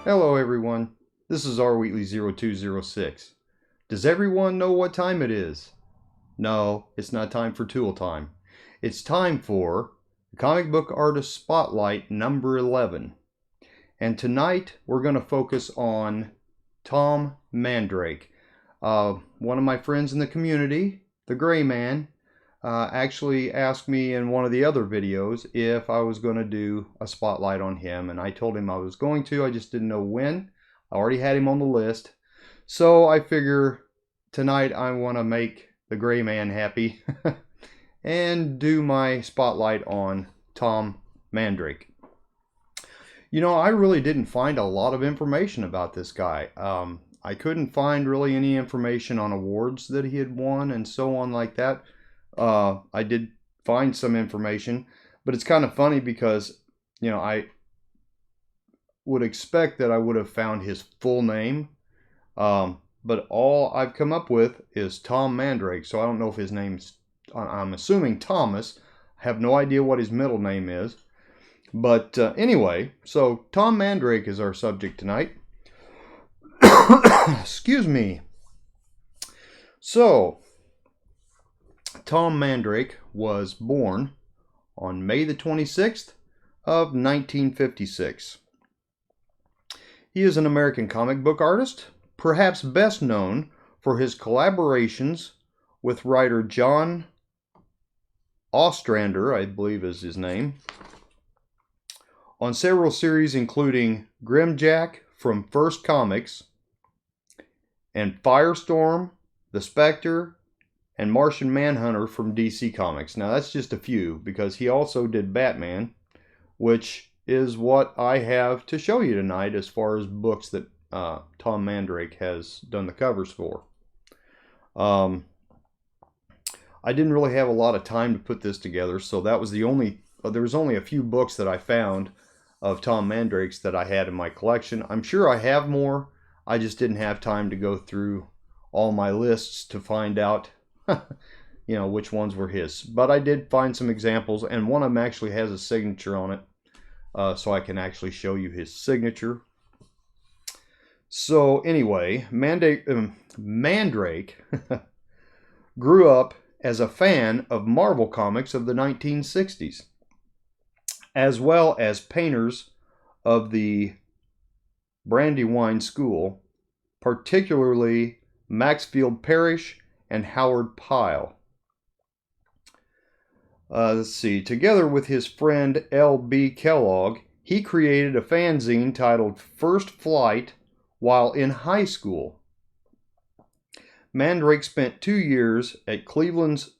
Hello everyone, this is rwheatley0206. Does everyone know what time it is? No, it's not time for Tool Time. It's time for Comic Book Artist Spotlight number 11. And tonight we're going to focus on Tom Mandrake. One of my friends in the community, the Gray Man, actually asked me in one of the other videos if I was going to do a spotlight on him, and I told him I was going to. I just didn't know when. I already had him on the list, so I figure tonight I want to make the Gray Man happy and do my spotlight on Tom Mandrake. You know, I really didn't find a lot of information about this guy. I couldn't find really any information on awards that he had won and so on like that. I did find some information, but it's kind of funny because, you know, I would expect that I would have found his full name, but all I've come up with is Tom Mandrake, so I don't know if his name's, I'm assuming Thomas. I have no idea what his middle name is, but anyway, so Tom Mandrake is our subject tonight. Excuse me. So, Tom Mandrake was born on May the 26th of 1956. He is an American comic book artist, perhaps best known for his collaborations with writer John Ostrander, I believe is his name, on several series including Grimjack from First Comics and Firestorm, The Spectre, and Martian Manhunter from DC Comics. Now that's just a few, because he also did Batman, which is what I have to show you tonight as far as books that Tom Mandrake has done the covers for. I didn't really have a lot of time to put this together, so that was there was only a few books that I found of Tom Mandrake's that I had in my collection. I'm sure I have more. I just didn't have time to go through all my lists to find out you know, which ones were his. But I did find some examples, and one of them actually has a signature on it, so I can actually show you his signature. So anyway, Mandrake grew up as a fan of Marvel Comics of the 1960s, as well as painters of the Brandywine School, particularly Maxfield Parrish and Howard Pyle. Let's see. Together with his friend L.B. Kellogg, he created a fanzine titled First Flight while in high school. Mandrake spent 2 years at Cleveland's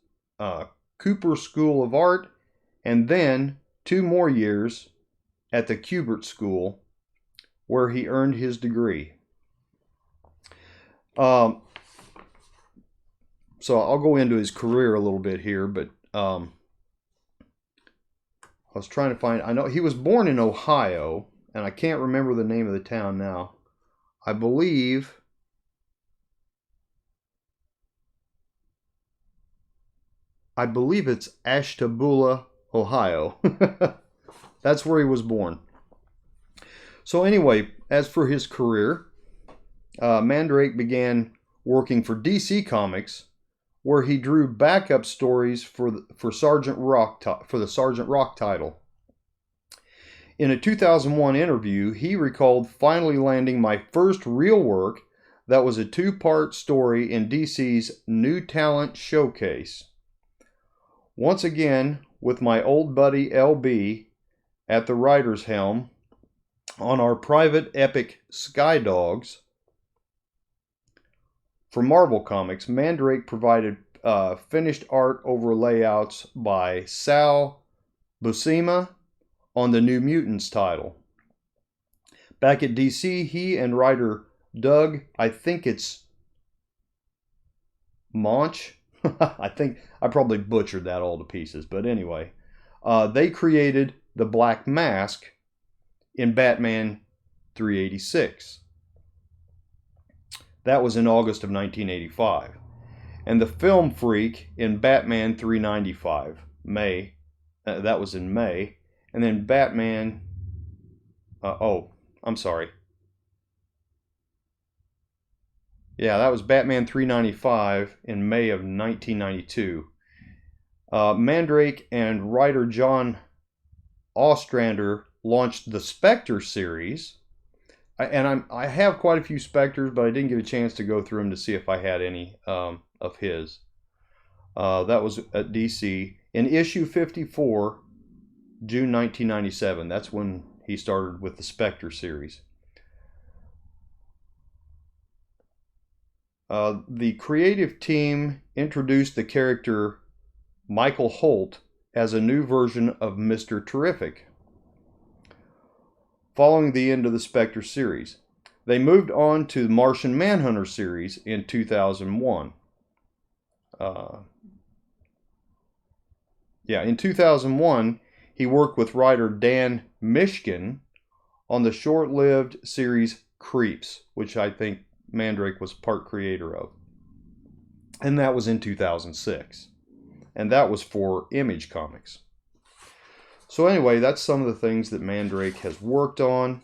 Cooper School of Art and then 2 more years at the Kubert School, where he earned his degree. So I'll go into his career a little bit here, but I was trying to find, I know he was born in Ohio, and I can't remember the name of the town now. I believe it's Ashtabula, Ohio. That's where he was born. So anyway, as for his career, Mandrake began working for DC Comics, where he drew backup stories for Sergeant Rock for the Sergeant Rock title. In a 2001 interview, he recalled finally landing my first real work that was a 2-part story in DC's New Talent Showcase. Once again, with my old buddy LB at the writer's helm on our private epic Sky Dogs. For Marvel Comics, Mandrake provided finished art over layouts by Sal Buscema on the New Mutants title. Back at DC, he and writer Doug, I think it's Monch, I think I probably butchered that all to pieces, but anyway, they created the Black Mask in Batman 386. That was in August of 1985. And the Film Freak in Batman 395, May. That was in May. And then Batman, I'm sorry. Yeah, that was Batman 395 in May of 1992. Mandrake and writer John Ostrander launched the Spectre series. I have quite a few Spectres, but I didn't get a chance to go through them to see if I had any of his. That was at DC. In issue 54, June 1997, that's when he started with the Spectre series. The creative team introduced the character Michael Holt as a new version of Mr. Terrific following the end of the Spectre series. They moved on to the Martian Manhunter series in 2001. In 2001, he worked with writer Dan Mishkin on the short-lived series Creeps, which I think Mandrake was part creator of. And that was in 2006. And that was for Image Comics. So anyway, that's some of the things that Mandrake has worked on.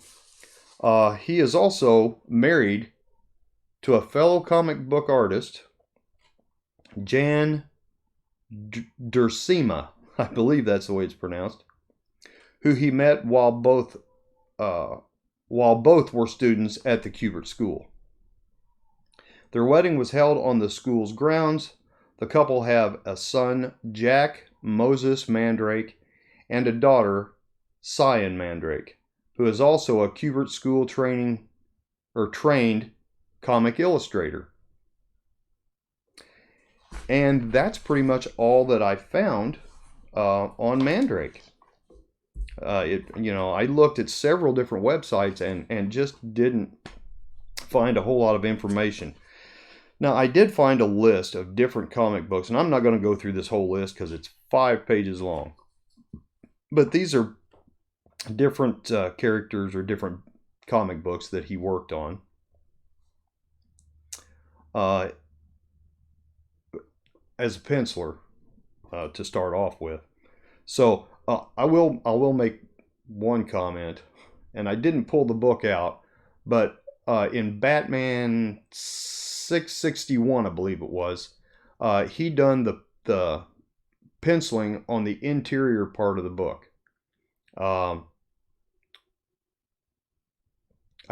He is also married to a fellow comic book artist, Jan Duursema, I believe that's the way it's pronounced, who he met while both were students at the Kubert School. Their wedding was held on the school's grounds. The couple have a son, Jack Moses Mandrake, and a daughter, Cyan Mandrake, who is also a Kubert School trained comic illustrator. And that's pretty much all that I found on Mandrake. I looked at several different websites and just didn't find a whole lot of information. Now, I did find a list of different comic books, and I'm not going to go through this whole list because it's 5 pages long. But these are different characters or different comic books that he worked on. As a penciler, to start off with. So I will make one comment, and I didn't pull the book out, but in Batman 661, I believe it was, he done the penciling on the interior part of the book. I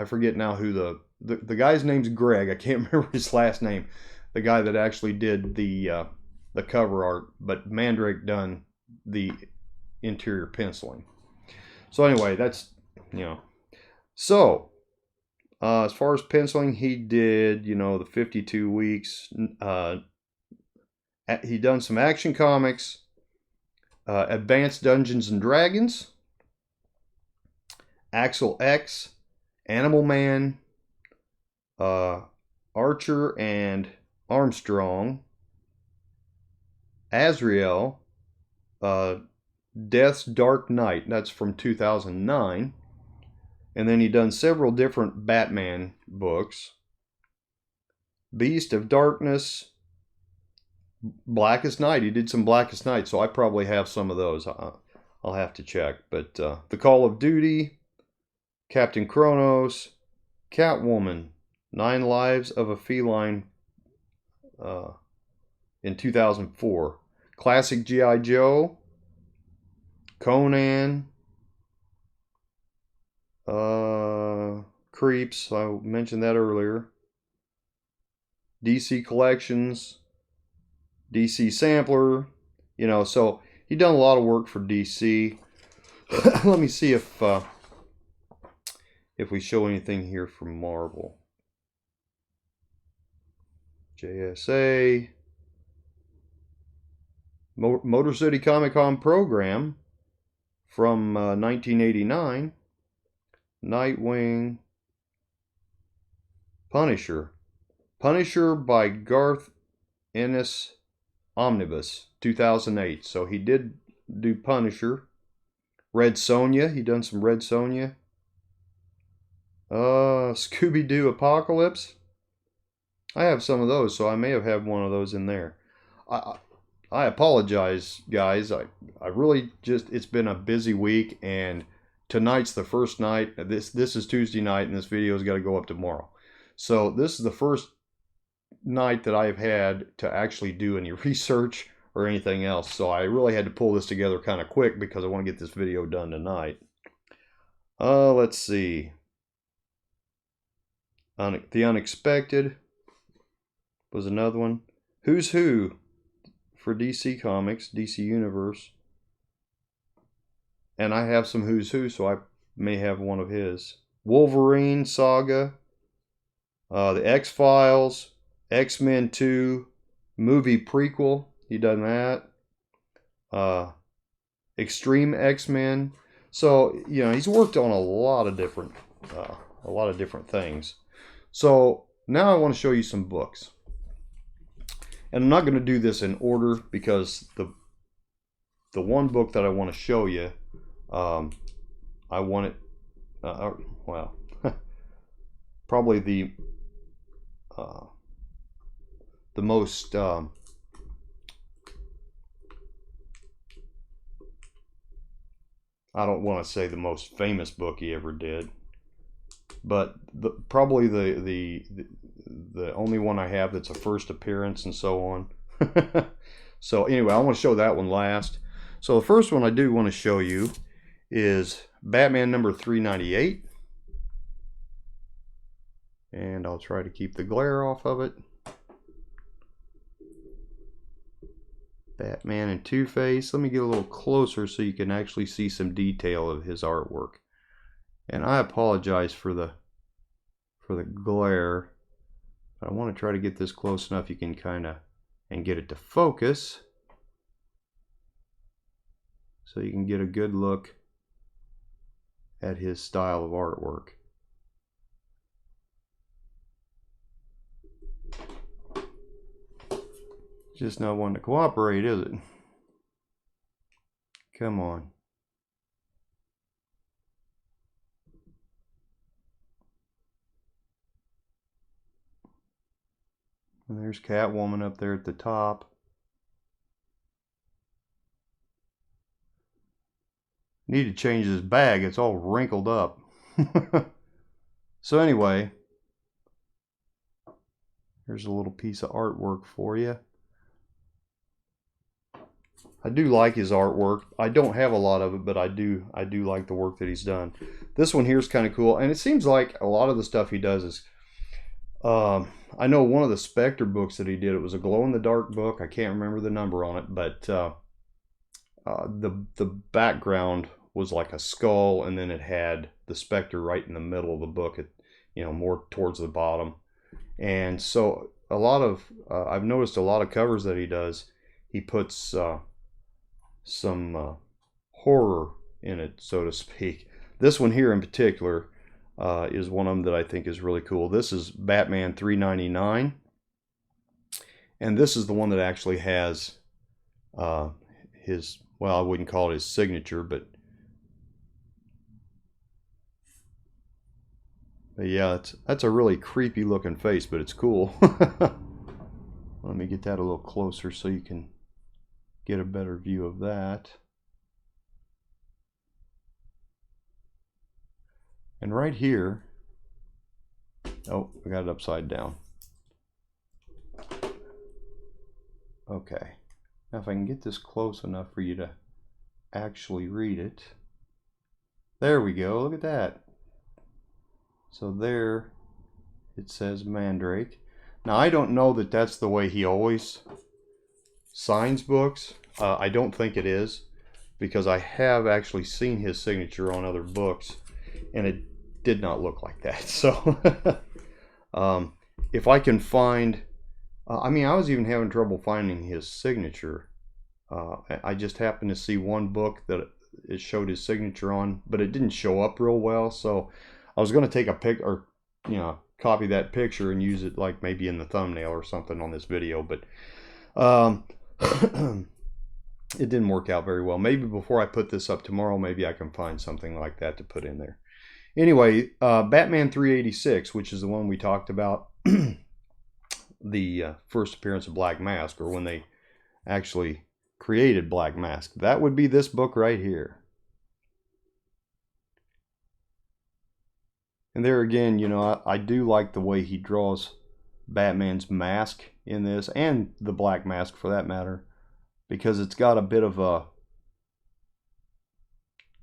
forget now who the guy's name's Greg. I can't remember his last name. The guy that actually did the cover art, but Mandrake done the interior penciling. So anyway, that's So as far as penciling, he did the 52 weeks. He done some Action Comics, Advanced Dungeons and Dragons, Axel X, Animal Man, Archer and Armstrong, Azrael, Death's Dark Knight, that's from 2009, and then he done several different Batman books, Beast of Darkness, Blackest Night. He did some Blackest Night, so I probably have some of those. I'll have to check. But The Call of Duty, Captain Kronos, Catwoman, 9 Lives of a Feline in 2004, Classic G.I. Joe, Conan, Creeps, I mentioned that earlier, DC Collections, DC Sampler, so he done a lot of work for DC. Let me see if we show anything here from Marvel. JSA, Motor City Comic Con program from 1989, Nightwing, Punisher by Garth Ennis Omnibus, 2008. So he did do Punisher. Red Sonja, he done some Red Sonja. Scooby-Doo Apocalypse. I have some of those, so I may have had one of those in there. I apologize, guys. I really it's been a busy week, and tonight's the first night. This is Tuesday night, and this video's got to go up tomorrow. So this is the first night that I've had to actually do any research or anything else. So I really had to pull this together kind of quick because I want to get this video done tonight. Let's see. The Unexpected was another one. Who's Who for DC Comics, DC Universe. And I have some Who's Who, so I may have one of his. Wolverine Saga, the X-Files, X-Men 2, movie prequel, he done that. Extreme X-Men. So, you know, he's worked on a lot of different things. So now I want to show you some books. And I'm not going to do this in order because the one book that I want to show you, I want it, well, probably the most I don't want to say the most famous book he ever did, but probably the only one I have that's a first appearance and so on. So anyway, I want to show that one last. So the first one I do want to show you is Batman number 398. And I'll try to keep the glare off of it. Batman and Two-Face. Let me get a little closer so you can actually see some detail of his artwork. And I apologize for the glare. I want to try to get this close enough you can kind of and get it to focus so you can get a good look at his style of artwork. Just not wanting to cooperate, is it? Come on. And there's Catwoman up there at the top. Need to change this bag, it's all wrinkled up. So anyway, here's a little piece of artwork for you. I do like his artwork. I don't have a lot of it, but I do like the work that he's done. This one here is kind of cool, and it seems like a lot of the stuff he does is, I know one of the Spectre books that he did, it was a glow-in-the-dark book. I can't remember the number on it, but the background was like a skull, and then it had the Spectre right in the middle of the book, you know, more towards the bottom. And so a lot of, I've noticed a lot of covers that he does, he puts some horror in it, so to speak. This one here in particular is one of them that I think is really cool. This is Batman 399, and this is the one that actually has his, well, I wouldn't call it his signature, but yeah, that's a really creepy looking face, but it's cool. Let me get that a little closer so you can get a better view of that. And right here, oh, I got it upside down. Okay, now if I can get this close enough for you to actually read it. There we go, look at that. So there it says Mandrake. Now I don't know that that's the way he always signs books. I don't think it is, because I have actually seen his signature on other books and it did not look like that. So if I can find, I mean, I was even having trouble finding his signature. I just happened to see one book that it showed his signature on, but it didn't show up real well. So I was going to take a pic, or you know, copy that picture and use it like maybe in the thumbnail or something on this video, but it didn't work out very well. Maybe before I put this up tomorrow, maybe I can find something like that to put in there. Anyway, Batman 386, which is the one we talked about, the first appearance of Black Mask, or when they actually created Black Mask. That would be this book right here. And there again, you know, I do like the way he draws Batman's mask in this, and the Black Mask for that matter, because it's got a bit of a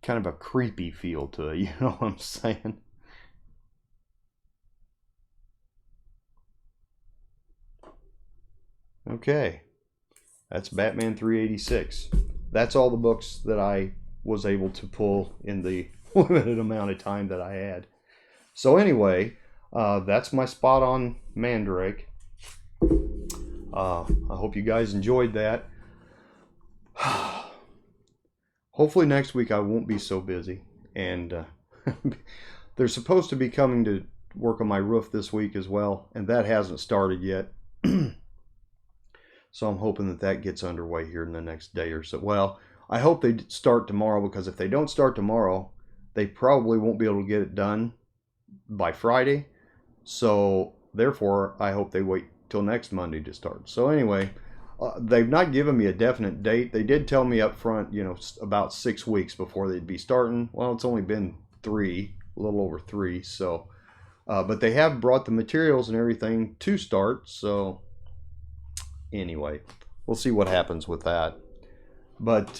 kind of a creepy feel to it, you know what I'm saying? Okay, that's Batman 386. That's all the books that I was able to pull in the limited amount of time that I had. So anyway, that's my spot on Mandrake. I hope you guys enjoyed that. Hopefully next week I won't be so busy. And they're supposed to be coming to work on my roof this week as well, and that hasn't started yet. So I'm hoping that that gets underway here in the next day or so. Well, I hope they start tomorrow, because if they don't start tomorrow, they probably won't be able to get it done by Friday. So therefore, I hope they wait till next Monday to start. So anyway, they've not given me a definite date. They did tell me up front, you know, about 6 weeks before they'd be starting. Well, it's only been 3, a little over 3. So, but they have brought the materials and everything to start. So anyway, we'll see what happens with that. But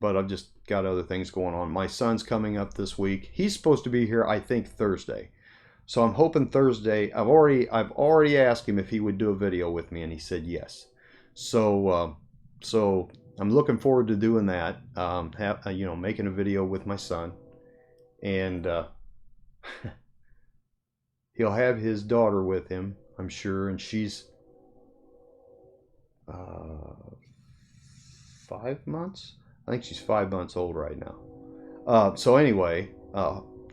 I've just got other things going on. My son's coming up this week. He's supposed to be here, I think, Thursday. So I'm hoping Thursday. I've already asked him if he would do a video with me, and he said yes. So so I'm looking forward to doing that. You know, making a video with my son, and he'll have his daughter with him, I'm sure, and she's 5 months. I think she's 5 months old right now. So anyway,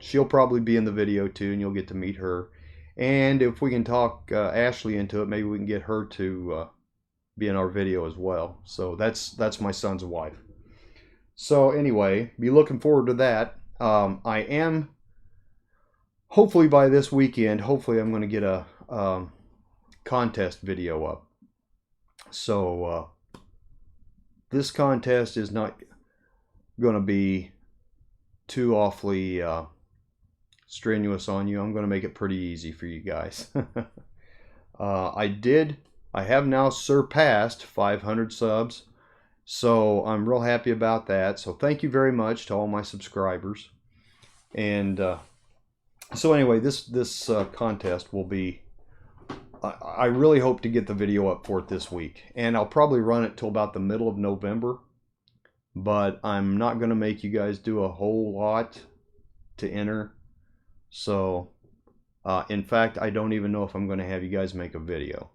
she'll probably be in the video too, and you'll get to meet her. And if we can talk Ashley into it, maybe we can get her to be in our video as well. So that's my son's wife. So anyway, be looking forward to that. I am, hopefully by this weekend, hopefully I'm going to get a contest video up. So this contest is not going to be too awfully strenuous on you. I'm going to make it pretty easy for you guys. I have now surpassed 500 subs, so I'm real happy about that. So thank you very much to all my subscribers. And so anyway, this contest will be, I really hope to get the video up for it this week, and I'll probably run it till about the middle of November, but I'm not going to make you guys do a whole lot to enter. So in fact, I don't even know if I'm going to have you guys make a video.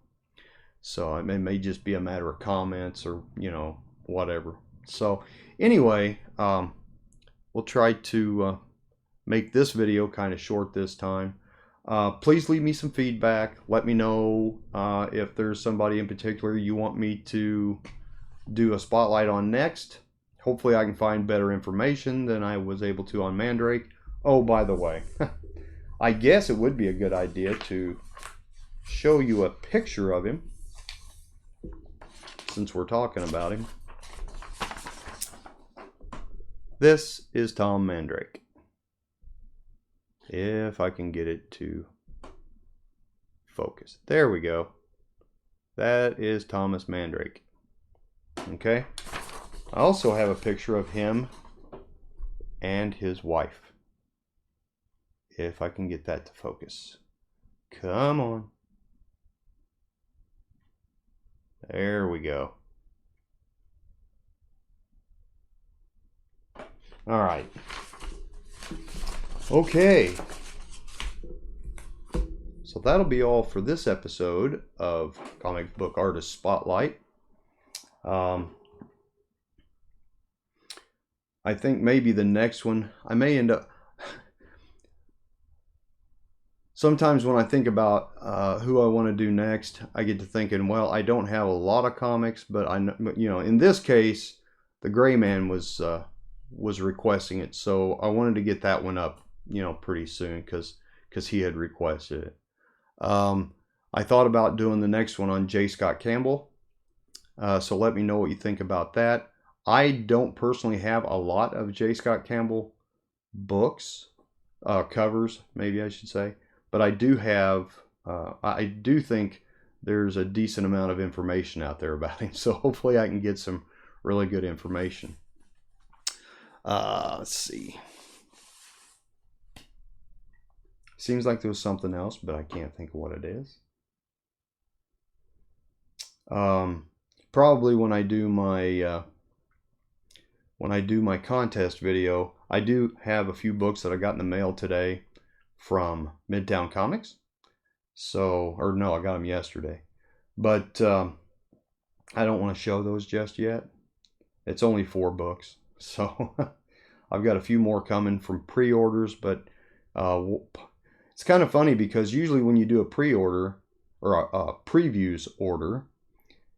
So it may just be a matter of comments, or, you know, whatever. So anyway, we'll try to make this video kind of short this time. Please leave me some feedback. Let me know if there's somebody in particular you want me to do a spotlight on next. Hopefully I can find better information than I was able to on Mandrake. Oh, by the way, I guess it would be a good idea to show you a picture of him, since we're talking about him. This is Tom Mandrake. If I can get it to focus. There we go. That is Thomas Mandrake. Okay. I also have a picture of him and his wife. If I can get that to focus. Come on. There we go. All right. Okay. So that'll be all for this episode of Comic Book Artist Spotlight. I think maybe the next one, I may end up... Sometimes when I think about who I want to do next, I get to thinking, well, I don't have a lot of comics, but in this case, the Gray Man was requesting it, so I wanted to get that one up, pretty soon, because he had requested it. I thought about doing the next one on J. Scott Campbell, so let me know what you think about that. I don't personally have a lot of J. Scott Campbell books, covers, maybe I should say. But I do have I do think there's a decent amount of information out there about him. So hopefully I can get some really good information. Let's see. Seems like there was something else, but I can't think of what it is. Probably when I do my contest video, I do have a few books that I got in the mail today from Midtown Comics. So, or no, I got them yesterday. But I don't want to show those just yet. It's only 4 books. So I've got a few more coming from pre-orders, but it's kind of funny because usually when you do a pre-order or a previews order,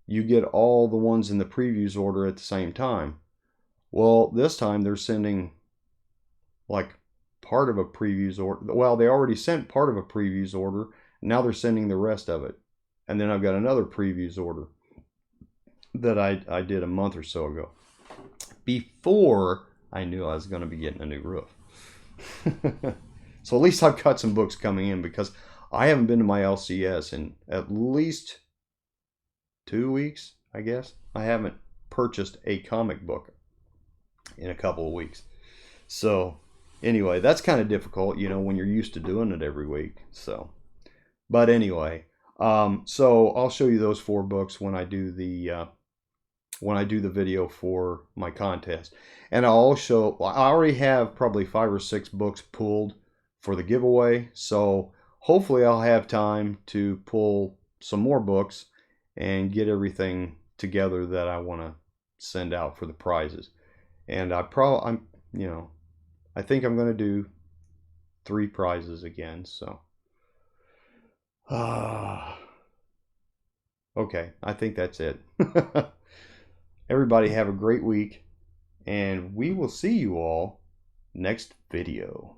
you get all the ones in the previews order at the same time. Well, this time they're sending like part of a previews order. Well, they already sent part of a previews order. Now they're sending the rest of it. And then I've got another previews order that I did a month or so ago, before I knew I was going to be getting a new roof. So at least I've got some books coming in, because I haven't been to my LCS in at least 2 weeks, I guess. I haven't purchased a comic book in a couple of weeks. So anyway, that's kind of difficult, you know, when you're used to doing it every week. So, but anyway, so I'll show you those 4 books when I do the video for my contest. And I already have probably 5 or 6 books pulled for the giveaway. So hopefully I'll have time to pull some more books and get everything together that I want to send out for the prizes. And I think I'm going to do 3 prizes again. So, okay, I think that's it. Everybody have a great week, and we will see you all next video.